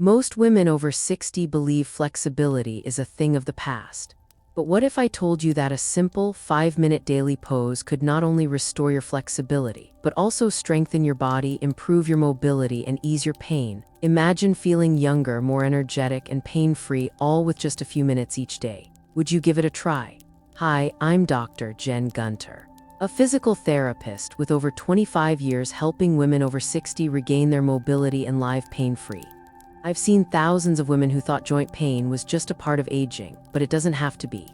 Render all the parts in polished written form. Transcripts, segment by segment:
Most women over 60 believe flexibility is a thing of the past. But what if I told you that a simple 5-minute daily pose could not only restore your flexibility, but also strengthen your body, improve your mobility, and ease your pain? Imagine feeling younger, more energetic, and pain-free, all with just a few minutes each day. Would you give it a try? Hi, I'm Dr. Jen Gunter, a physical therapist with over 25 years helping women over 60 regain their mobility and live pain-free. I've seen thousands of women who thought joint pain was just a part of aging, but it doesn't have to be.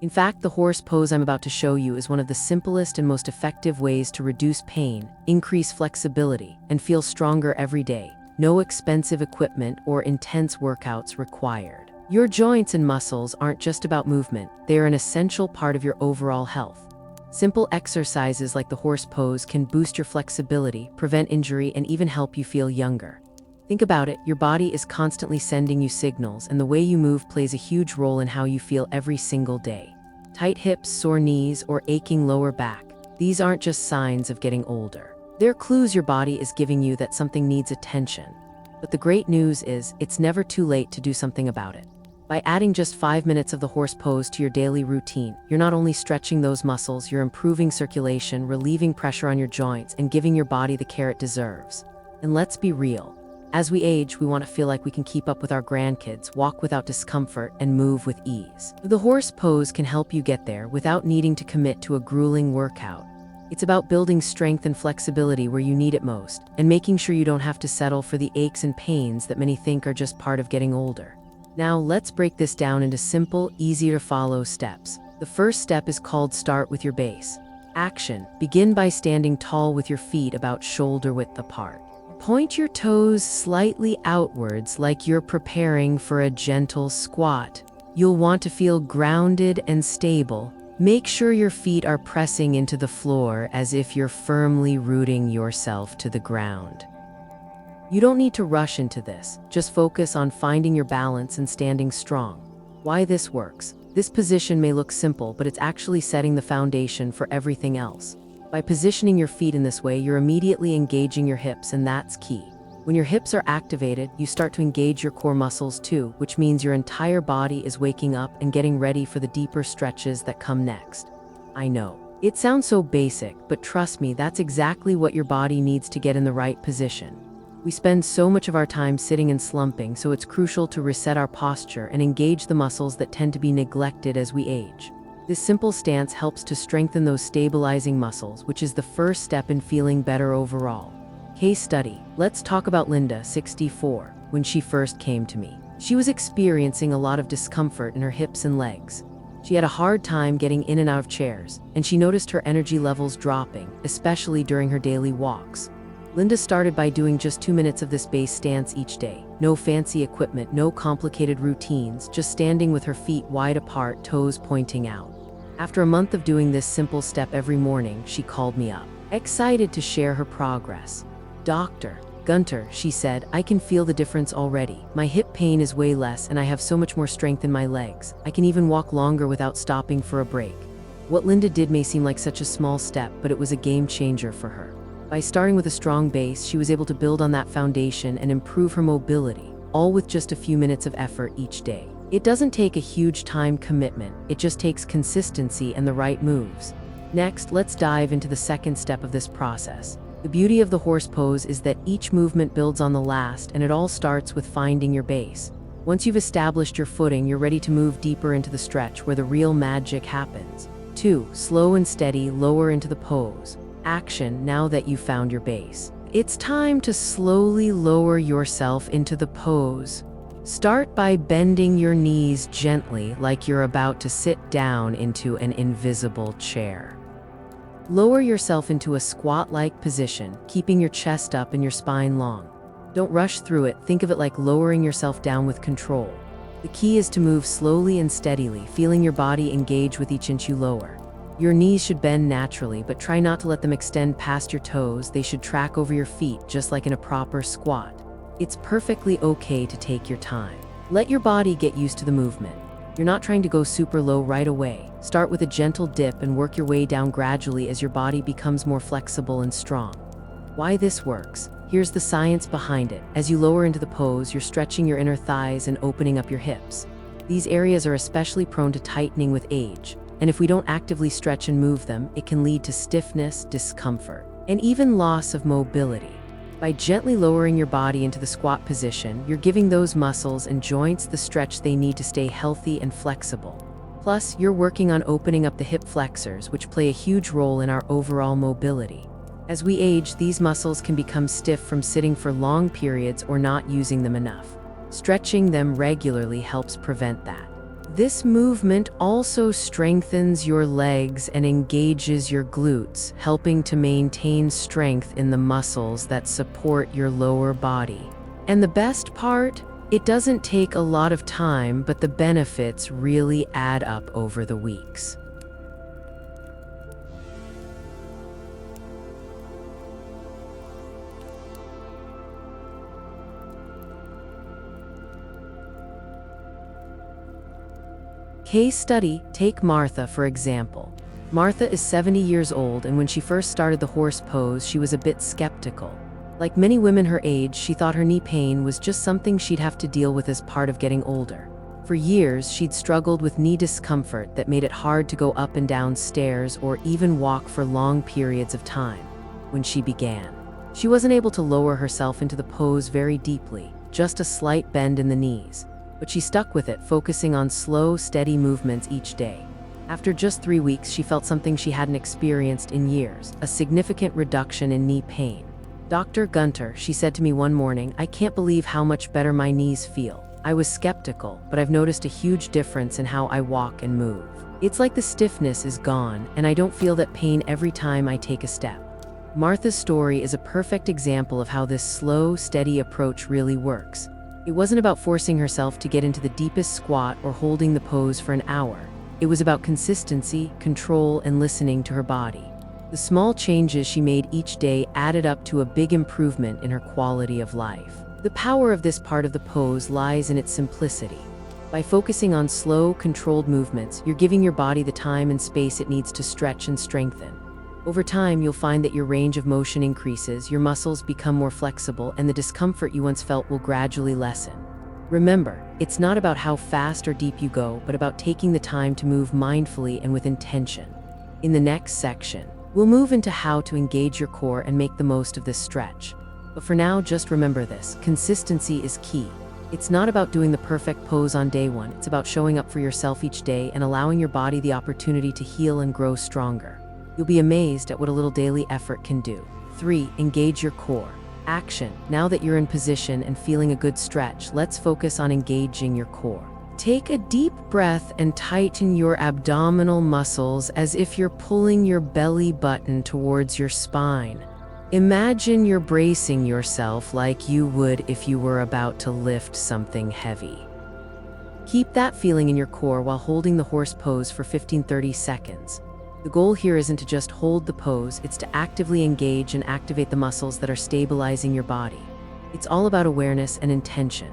In fact, the horse pose I'm about to show you is one of the simplest and most effective ways to reduce pain, increase flexibility, and feel stronger every day. No expensive equipment or intense workouts required. Your joints and muscles aren't just about movement, they are an essential part of your overall health. Simple exercises like the horse pose can boost your flexibility, prevent injury, and even help you feel younger. Think about it, your body is constantly sending you signals, and the way you move plays a huge role in how you feel every single day. Tight hips, sore knees, or aching lower back, these aren't just signs of getting older. They're clues your body is giving you that something needs attention. But the great news is, it's never too late to do something about it. By adding just 5 minutes of the horse pose to your daily routine, you're not only stretching those muscles, you're improving circulation, relieving pressure on your joints, and giving your body the care it deserves. And let's be real. As we age, we want to feel like we can keep up with our grandkids, walk without discomfort, and move with ease. The horse pose can help you get there without needing to commit to a grueling workout. It's about building strength and flexibility where you need it most, and making sure you don't have to settle for the aches and pains that many think are just part of getting older. Now, let's break this down into simple, easy-to-follow steps. The first step is called Start with your base. Action. Begin by standing tall with your feet about shoulder width apart. Point your toes slightly outwards like you're preparing for a gentle squat. You'll want to feel grounded and stable. Make sure your feet are pressing into the floor as if you're firmly rooting yourself to the ground. You don't need to rush into this. Just focus on finding your balance and standing strong. Why this works? This position may look simple, but it's actually setting the foundation for everything else. By positioning your feet in this way, you're immediately engaging your hips, and that's key. When your hips are activated, you start to engage your core muscles too, which means your entire body is waking up and getting ready for the deeper stretches that come next. I know, it sounds so basic, but trust me, that's exactly what your body needs to get in the right position. We spend so much of our time sitting and slumping, so it's crucial to reset our posture and engage the muscles that tend to be neglected as we age. This simple stance helps to strengthen those stabilizing muscles, which is the first step in feeling better overall. Case study. Let's talk about Linda, 64, when she first came to me. She was experiencing a lot of discomfort in her hips and legs. She had a hard time getting in and out of chairs, and she noticed her energy levels dropping, especially during her daily walks. Linda started by doing just 2 minutes of this base stance each day. No fancy equipment, no complicated routines, just standing with her feet wide apart, toes pointing out. After a month of doing this simple step every morning, she called me up, excited to share her progress. "Dr. Gunter," she said, "I can feel the difference already. My hip pain is way less and I have so much more strength in my legs. I can even walk longer without stopping for a break." What Linda did may seem like such a small step, but it was a game changer for her. By starting with a strong base, she was able to build on that foundation and improve her mobility, all with just a few minutes of effort each day. It doesn't take a huge time commitment, it just takes consistency and the right moves. Next, let's dive into the second step of this process. The beauty of the horse pose is that each movement builds on the last, and it all starts with finding your base. Once you've established your footing, you're ready to move deeper into the stretch where the real magic happens. 2. Slow and steady, lower into the pose. Action. Now that you've found your base, it's time to slowly lower yourself into the pose. Start by bending your knees gently like you're about to sit down into an invisible chair. Lower yourself into a squat-like position, keeping your chest up and your spine long. Don't rush through it, think of it like lowering yourself down with control. The key is to move slowly and steadily, feeling your body engage with each inch you lower. Your knees should bend naturally, but try not to let them extend past your toes. They should track over your feet, just like in a proper squat. It's perfectly okay to take your time. Let your body get used to the movement. You're not trying to go super low right away. Start with a gentle dip and work your way down gradually as your body becomes more flexible and strong. Why this works? Here's the science behind it. As you lower into the pose, you're stretching your inner thighs and opening up your hips. These areas are especially prone to tightening with age, and if we don't actively stretch and move them, it can lead to stiffness, discomfort, and even loss of mobility. By gently lowering your body into the squat position, you're giving those muscles and joints the stretch they need to stay healthy and flexible. Plus, you're working on opening up the hip flexors, which play a huge role in our overall mobility. As we age, these muscles can become stiff from sitting for long periods or not using them enough. Stretching them regularly helps prevent that. This movement also strengthens your legs and engages your glutes, helping to maintain strength in the muscles that support your lower body. And the best part? It doesn't take a lot of time, but the benefits really add up over the weeks. Case study, take Martha for example. Martha is 70 years old, and when she first started the horse pose, she was a bit skeptical. Like many women her age, she thought her knee pain was just something she'd have to deal with as part of getting older. For years, she'd struggled with knee discomfort that made it hard to go up and down stairs or even walk for long periods of time. When she began, she wasn't able to lower herself into the pose very deeply, just a slight bend in the knees. But she stuck with it, focusing on slow, steady movements each day. After just 3 weeks, she felt something she hadn't experienced in years, a significant reduction in knee pain. Dr. Gunter, she said to me one morning, "I can't believe how much better my knees feel. I was skeptical, but I've noticed a huge difference in how I walk and move. It's like the stiffness is gone, and I don't feel that pain every time I take a step." Martha's story is a perfect example of how this slow, steady approach really works. It wasn't about forcing herself to get into the deepest squat or holding the pose for an hour. It was about consistency, control, and listening to her body. The small changes she made each day added up to a big improvement in her quality of life. The power of this part of the pose lies in its simplicity. By focusing on slow, controlled movements, you're giving your body the time and space it needs to stretch and strengthen. Over time, you'll find that your range of motion increases, your muscles become more flexible, and the discomfort you once felt will gradually lessen. Remember, it's not about how fast or deep you go, but about taking the time to move mindfully and with intention. In the next section, we'll move into how to engage your core and make the most of this stretch. But for now, just remember this: consistency is key. It's not about doing the perfect pose on day one, it's about showing up for yourself each day and allowing your body the opportunity to heal and grow stronger. You'll be amazed at what a little daily effort can do. 3. Engage your core. Action. Now that you're in position and feeling a good stretch, let's focus on engaging your core. Take a deep breath and tighten your abdominal muscles as if you're pulling your belly button towards your spine. Imagine you're bracing yourself like you would if you were about to lift something heavy. Keep that feeling in your core while holding the horse pose for 15-30 seconds. The goal here isn't to just hold the pose, it's to actively engage and activate the muscles that are stabilizing your body. It's all about awareness and intention.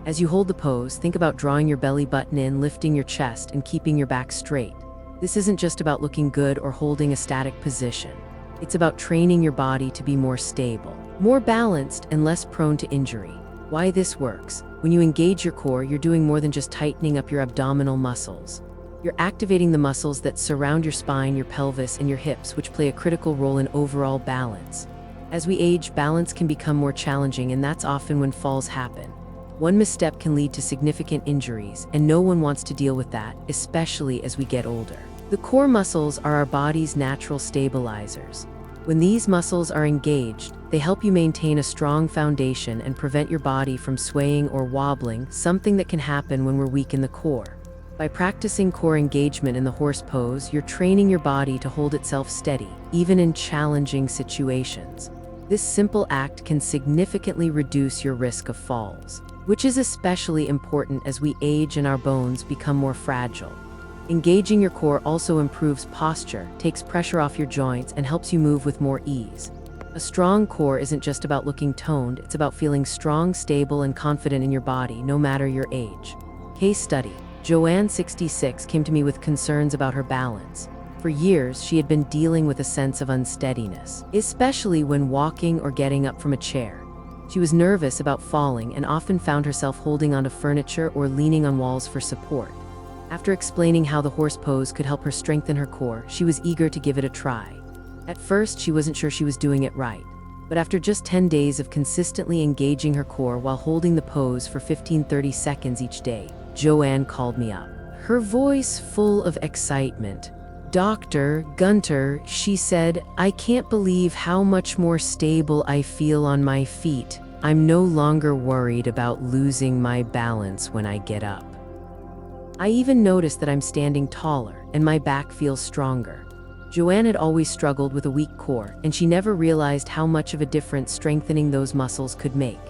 As you hold the pose, think about drawing your belly button in, lifting your chest, and keeping your back straight. This isn't just about looking good or holding a static position. It's about training your body to be more stable, more balanced, and less prone to injury. Why this works: when you engage your core, you're doing more than just tightening up your abdominal muscles. You're activating the muscles that surround your spine, your pelvis, and your hips, which play a critical role in overall balance. As we age, balance can become more challenging, and that's often when falls happen. One misstep can lead to significant injuries, and no one wants to deal with that, especially as we get older. The core muscles are our body's natural stabilizers. When these muscles are engaged, they help you maintain a strong foundation and prevent your body from swaying or wobbling, something that can happen when we're weak in the core. By practicing core engagement in the horse pose, you're training your body to hold itself steady, even in challenging situations. This simple act can significantly reduce your risk of falls, which is especially important as we age and our bones become more fragile. Engaging your core also improves posture, takes pressure off your joints, and helps you move with more ease. A strong core isn't just about looking toned, it's about feeling strong, stable, and confident in your body, no matter your age. Case study. Joanne, 66, came to me with concerns about her balance. For years, she had been dealing with a sense of unsteadiness, especially when walking or getting up from a chair. She was nervous about falling and often found herself holding onto furniture or leaning on walls for support. After explaining how the horse pose could help her strengthen her core, she was eager to give it a try. At first, she wasn't sure she was doing it right. But after just 10 days of consistently engaging her core while holding the pose for 15-30 seconds each day, Joanne called me up. Her voice full of excitement. "Dr. Gunter," she said, "I can't believe how much more stable I feel on my feet. I'm no longer worried about losing my balance when I get up. I even noticed that I'm standing taller and my back feels stronger." Joanne had always struggled with a weak core, and she never realized how much of a difference strengthening those muscles could make.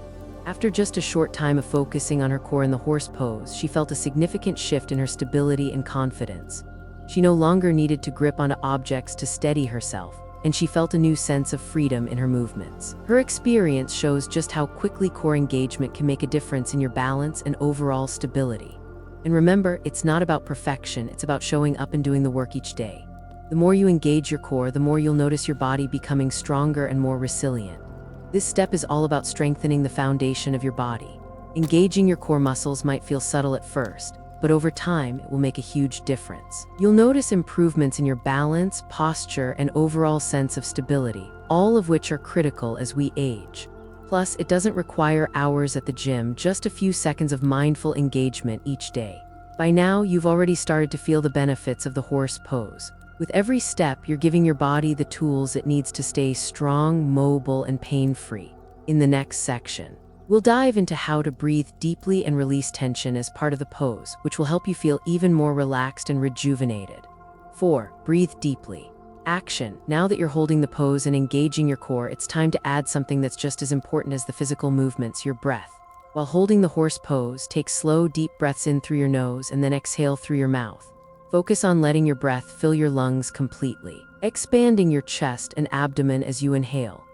After just a short time of focusing on her core in the horse pose, she felt a significant shift in her stability and confidence. She no longer needed to grip onto objects to steady herself, and she felt a new sense of freedom in her movements. Her experience shows just how quickly core engagement can make a difference in your balance and overall stability. And remember, it's not about perfection, it's about showing up and doing the work each day. The more you engage your core, the more you'll notice your body becoming stronger and more resilient. This step is all about strengthening the foundation of your body. Engaging your core muscles might feel subtle at first, but over time, it will make a huge difference. You'll notice improvements in your balance, posture, and overall sense of stability, all of which are critical as we age. Plus, it doesn't require hours at the gym, just a few seconds of mindful engagement each day. By now, you've already started to feel the benefits of the horse pose. With every step, you're giving your body the tools it needs to stay strong, mobile, and pain-free. In the next section, we'll dive into how to breathe deeply and release tension as part of the pose, which will help you feel even more relaxed and rejuvenated. 4. Breathe deeply. Action. Now that you're holding the pose and engaging your core, it's time to add something that's just as important as the physical movements, your breath. While holding the horse pose, take slow, deep breaths in through your nose and then exhale through your mouth. Focus on letting your breath fill your lungs completely, expanding your chest and abdomen as you inhale.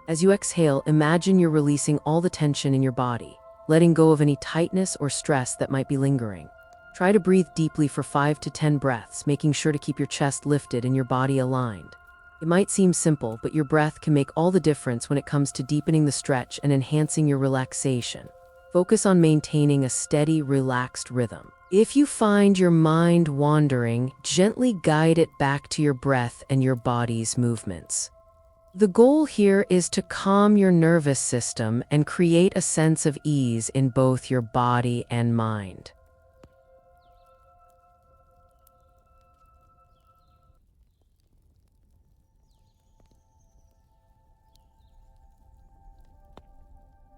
As you exhale, imagine you're releasing all the tension in your body, letting go of any tightness or stress that might be lingering. Try to breathe deeply for 5 to 10 breaths, making sure to keep your chest lifted and your body aligned. It might seem simple, but your breath can make all the difference when it comes to deepening the stretch and enhancing your relaxation. Focus on maintaining a steady, relaxed rhythm. If you find your mind wandering, gently guide it back to your breath and your body's movements. The goal here is to calm your nervous system and create a sense of ease in both your body and mind.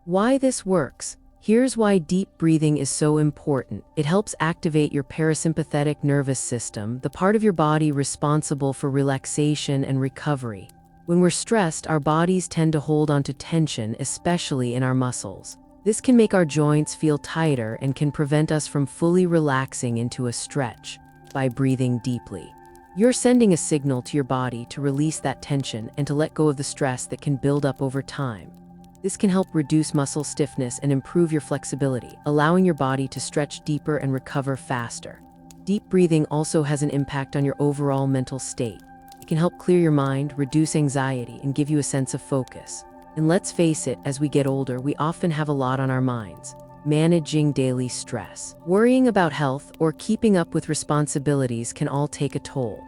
Why this works? Here's why deep breathing is so important. It helps activate your parasympathetic nervous system, the part of your body responsible for relaxation and recovery. When we're stressed, our bodies tend to hold onto tension, especially in our muscles. This can make our joints feel tighter and can prevent us from fully relaxing into a stretch. By breathing deeply, you're sending a signal to your body to release that tension and to let go of the stress that can build up over time. This can help reduce muscle stiffness and improve your flexibility, allowing your body to stretch deeper and recover faster. Deep breathing also has an impact on your overall mental state. It can help clear your mind, reduce anxiety, and give you a sense of focus. And let's face it, as we get older, we often have a lot on our minds. Managing daily stress, worrying about health, or keeping up with responsibilities can all take a toll.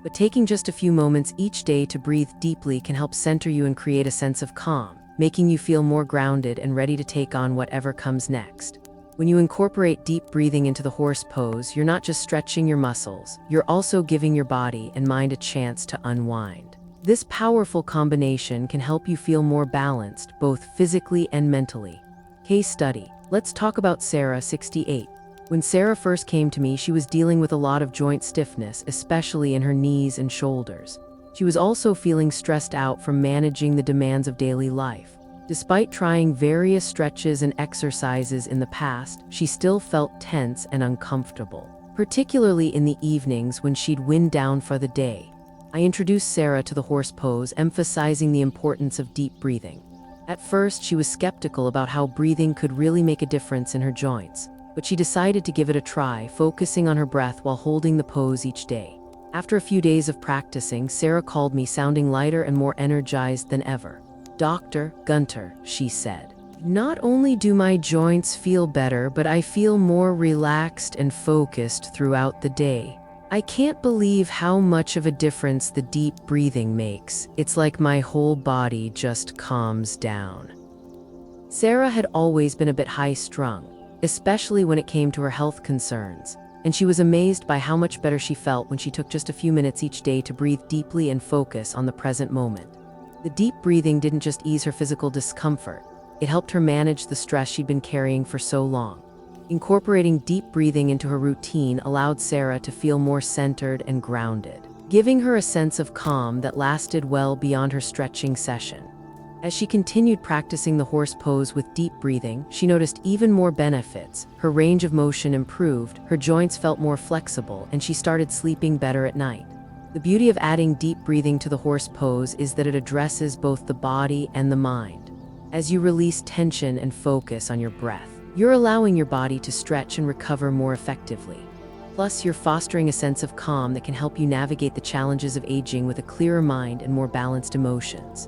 But taking just a few moments each day to breathe deeply can help center you and create a sense of calm, making you feel more grounded and ready to take on whatever comes next. When you incorporate deep breathing into the horse pose, you're not just stretching your muscles, you're also giving your body and mind a chance to unwind. This powerful combination can help you feel more balanced, both physically and mentally. Case study. Let's talk about Sarah, 68. When Sarah first came to me, she was dealing with a lot of joint stiffness, especially in her knees and shoulders. She was also feeling stressed out from managing the demands of daily life. Despite trying various stretches and exercises in the past, she still felt tense and uncomfortable, particularly in the evenings when she'd wind down for the day. I introduced Sarah to the horse pose, emphasizing the importance of deep breathing. At first, she was skeptical about how breathing could really make a difference in her joints, but she decided to give it a try, focusing on her breath while holding the pose each day. After a few days of practicing, Sarah called me sounding lighter and more energized than ever. "Dr. Gunter," she said, Not only do my joints feel better, but I feel more relaxed and focused throughout the day. I can't believe how much of a difference the deep breathing makes. It's like my whole body just calms down. Sarah had always been a bit high-strung, especially when it came to her health concerns, and she was amazed by how much better she felt when she took just a few minutes each day to breathe deeply and focus on the present moment. The deep breathing didn't just ease her physical discomfort, it helped her manage the stress she'd been carrying for so long. Incorporating deep breathing into her routine allowed Sarah to feel more centered and grounded, giving her a sense of calm that lasted well beyond her stretching session. As she continued practicing the horse pose with deep breathing, she noticed even more benefits. Her range of motion improved, her joints felt more flexible, and she started sleeping better at night. The beauty of adding deep breathing to the horse pose is that it addresses both the body and the mind. As you release tension and focus on your breath, you're allowing your body to stretch and recover more effectively. Plus, you're fostering a sense of calm that can help you navigate the challenges of aging with a clearer mind and more balanced emotions.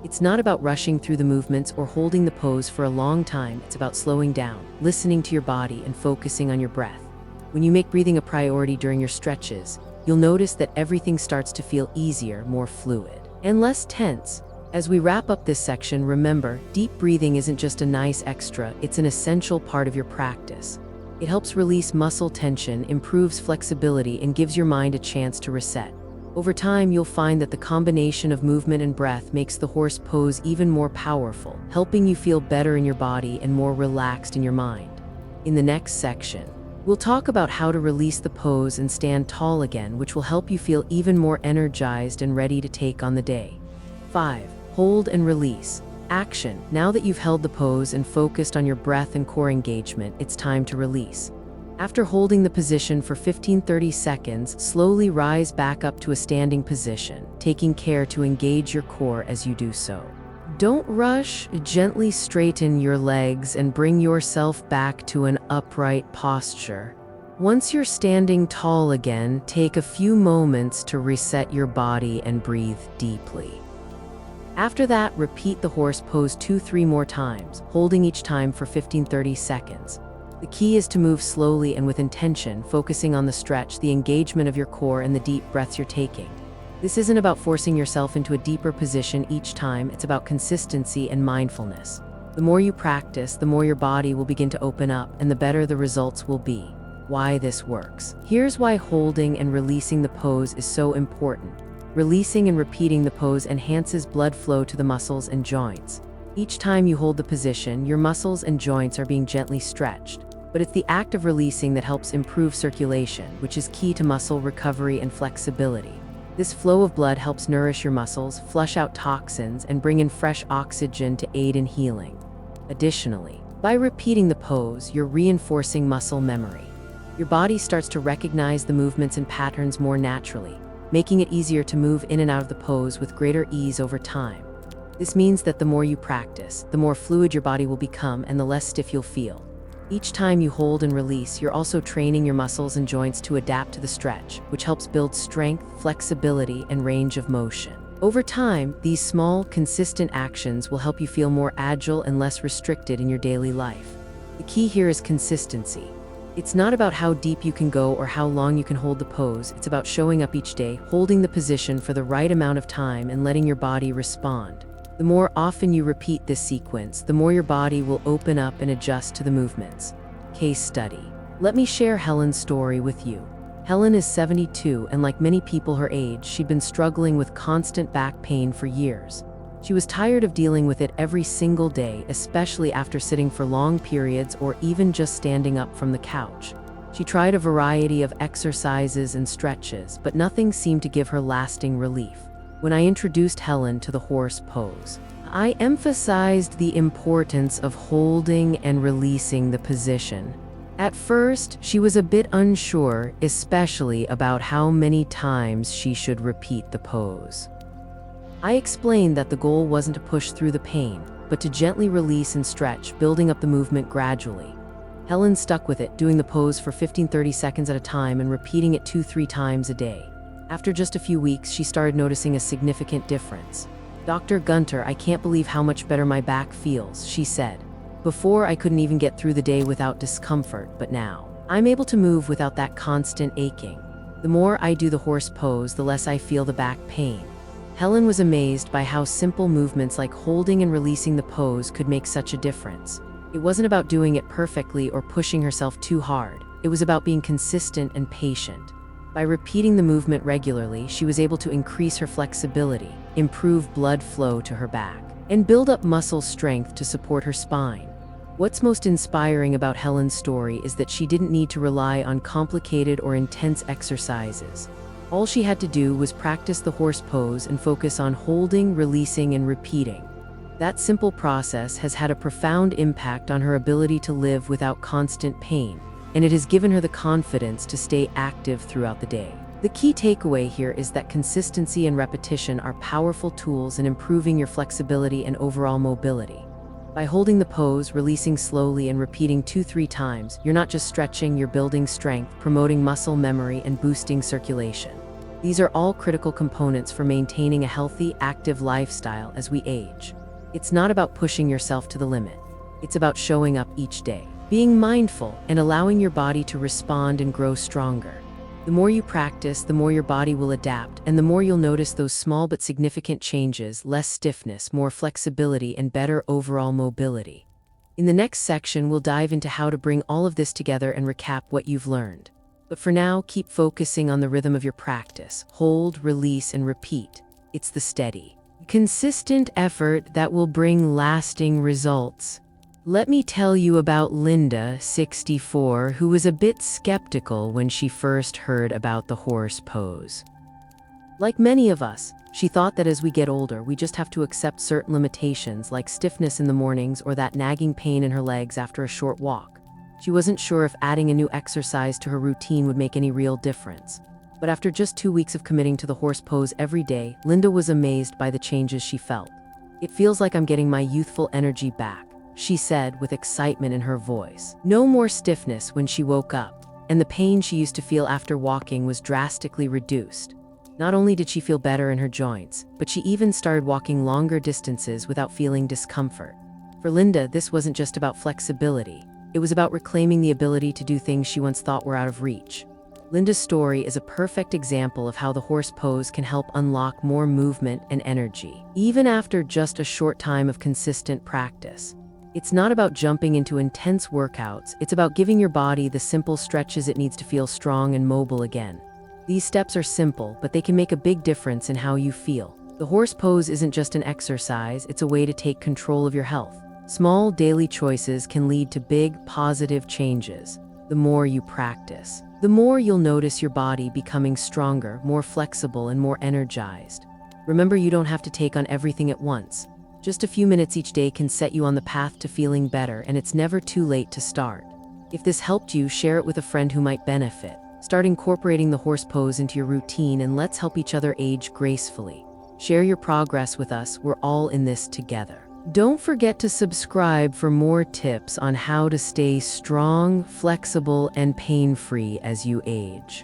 It's not about rushing through the movements or holding the pose for a long time. It's about slowing down, listening to your body, and focusing on your breath. When you make breathing a priority during your stretches, you'll notice that everything starts to feel easier, more fluid, and less tense. As we wrap up this section, remember, deep breathing isn't just a nice extra, it's an essential part of your practice. It helps release muscle tension, improves flexibility, and gives your mind a chance to reset. Over time, you'll find that the combination of movement and breath makes the horse pose even more powerful, helping you feel better in your body and more relaxed in your mind. In the next section, we'll talk about how to release the pose and stand tall again, which will help you feel even more energized and ready to take on the day. 5. Hold and release. Action. Now that you've held the pose and focused on your breath and core engagement, it's time to release. After holding the position for 15-30 seconds, slowly rise back up to a standing position, taking care to engage your core as you do so. Don't rush, gently straighten your legs and bring yourself back to an upright posture. Once you're standing tall again, take a few moments to reset your body and breathe deeply. After that, repeat the horse pose 2-3 more times, holding each time for 15-30 seconds. The key is to move slowly and with intention, focusing on the stretch, the engagement of your core, and the deep breaths you're taking. This isn't about forcing yourself into a deeper position each time, it's about consistency and mindfulness. The more you practice, the more your body will begin to open up, and the better the results will be. Why this works. Here's why holding and releasing the pose is so important. Releasing and repeating the pose enhances blood flow to the muscles and joints. Each time you hold the position, your muscles and joints are being gently stretched. But it's the act of releasing that helps improve circulation, which is key to muscle recovery and flexibility. This flow of blood helps nourish your muscles, flush out toxins, and bring in fresh oxygen to aid in healing. Additionally, by repeating the pose, you're reinforcing muscle memory. Your body starts to recognize the movements and patterns more naturally, making it easier to move in and out of the pose with greater ease over time. This means that the more you practice, the more fluid your body will become and the less stiff you'll feel. Each time you hold and release, you're also training your muscles and joints to adapt to the stretch, which helps build strength, flexibility, and range of motion. Over time, these small, consistent actions will help you feel more agile and less restricted in your daily life. The key here is consistency. It's not about how deep you can go or how long you can hold the pose, it's about showing up each day, holding the position for the right amount of time, and letting your body respond. The more often you repeat this sequence, the more your body will open up and adjust to the movements. Case study. Let me share Helen's story with you. Helen is 72, and like many people her age, she'd been struggling with constant back pain for years. She was tired of dealing with it every single day, especially after sitting for long periods or even just standing up from the couch. She tried a variety of exercises and stretches, but nothing seemed to give her lasting relief. When I introduced Helen to the horse pose, I emphasized the importance of holding and releasing the position. At first, she was a bit unsure, especially about how many times she should repeat the pose. I explained that the goal wasn't to push through the pain, but to gently release and stretch, building up the movement gradually. Helen stuck with it, doing the pose for 15-30 seconds at a time and repeating it 2-3 times a day. After just a few weeks, she started noticing a significant difference. "Dr. Gunter, I can't believe how much better my back feels," she said. Before, I couldn't even get through the day without discomfort, but now, I'm able to move without that constant aching. The more I do the horse pose, the less I feel the back pain. Helen was amazed by how simple movements like holding and releasing the pose could make such a difference. It wasn't about doing it perfectly or pushing herself too hard. It was about being consistent and patient. By repeating the movement regularly, she was able to increase her flexibility, improve blood flow to her back, and build up muscle strength to support her spine. What's most inspiring about Helen's story is that she didn't need to rely on complicated or intense exercises. All she had to do was practice the horse pose and focus on holding, releasing, and repeating. That simple process has had a profound impact on her ability to live without constant pain, and it has given her the confidence to stay active throughout the day. The key takeaway here is that consistency and repetition are powerful tools in improving your flexibility and overall mobility. By holding the pose, releasing slowly, and repeating 2-3 times, you're not just stretching, you're building strength, promoting muscle memory, and boosting circulation. These are all critical components for maintaining a healthy, active lifestyle as we age. It's not about pushing yourself to the limit. It's about showing up each day, being mindful, and allowing your body to respond and grow stronger. The more you practice, the more your body will adapt, and the more you'll notice those small but significant changes: less stiffness, more flexibility, and better overall mobility. In the next section, we'll dive into how to bring all of this together and recap what you've learned. But for now, keep focusing on the rhythm of your practice. Hold, release, and repeat. It's the steady, consistent effort that will bring lasting results. Let me tell you about Linda, 64, who was a bit skeptical when she first heard about the horse pose. Like many of us, she thought that as we get older, we just have to accept certain limitations like stiffness in the mornings or that nagging pain in her legs after a short walk. She wasn't sure if adding a new exercise to her routine would make any real difference. But after just 2 weeks of committing to the horse pose every day, Linda was amazed by the changes she felt. "It feels like I'm getting my youthful energy back," she said with excitement in her voice. No more stiffness when she woke up, and the pain she used to feel after walking was drastically reduced. Not only did she feel better in her joints, but she even started walking longer distances without feeling discomfort. For Linda, this wasn't just about flexibility. It was about reclaiming the ability to do things she once thought were out of reach. Linda's story is a perfect example of how the horse pose can help unlock more movement and energy, even after just a short time of consistent practice. It's not about jumping into intense workouts, it's about giving your body the simple stretches it needs to feel strong and mobile again. These steps are simple, but they can make a big difference in how you feel. The horse pose isn't just an exercise, it's a way to take control of your health. Small daily choices can lead to big, positive changes. The more you practice, the more you'll notice your body becoming stronger, more flexible, and more energized. Remember, you don't have to take on everything at once. Just a few minutes each day can set you on the path to feeling better, and it's never too late to start. If this helped you, share it with a friend who might benefit. Start incorporating the horse pose into your routine, and let's help each other age gracefully. Share your progress with us. We're all in this together. Don't forget to subscribe for more tips on how to stay strong, flexible, and pain-free as you age.